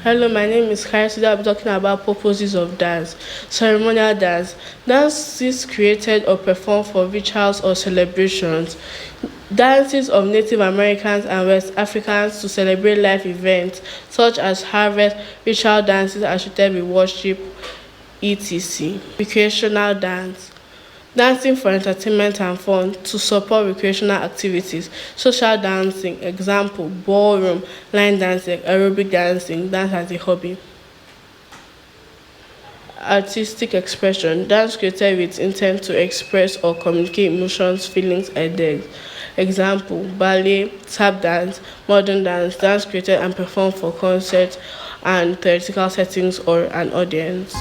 Hello, my name is Charis Assam. I'll be talking about purposes of dance. Ceremonial dance. Dances created or performed for rituals or celebrations. Dances of Native Americans and West Africans to celebrate life events such as harvest, ritual dances associated with worship, etc. Recreational dance. Dancing for entertainment and fun to support recreational activities. Social dancing, example, ballroom, line dancing, aerobic dancing, dance as a hobby. Artistic expression, dance created with intent to express or communicate emotions, feelings, ideas. Example, ballet, tap dance, modern dance, dance created and performed for concerts and theatrical settings or an audience.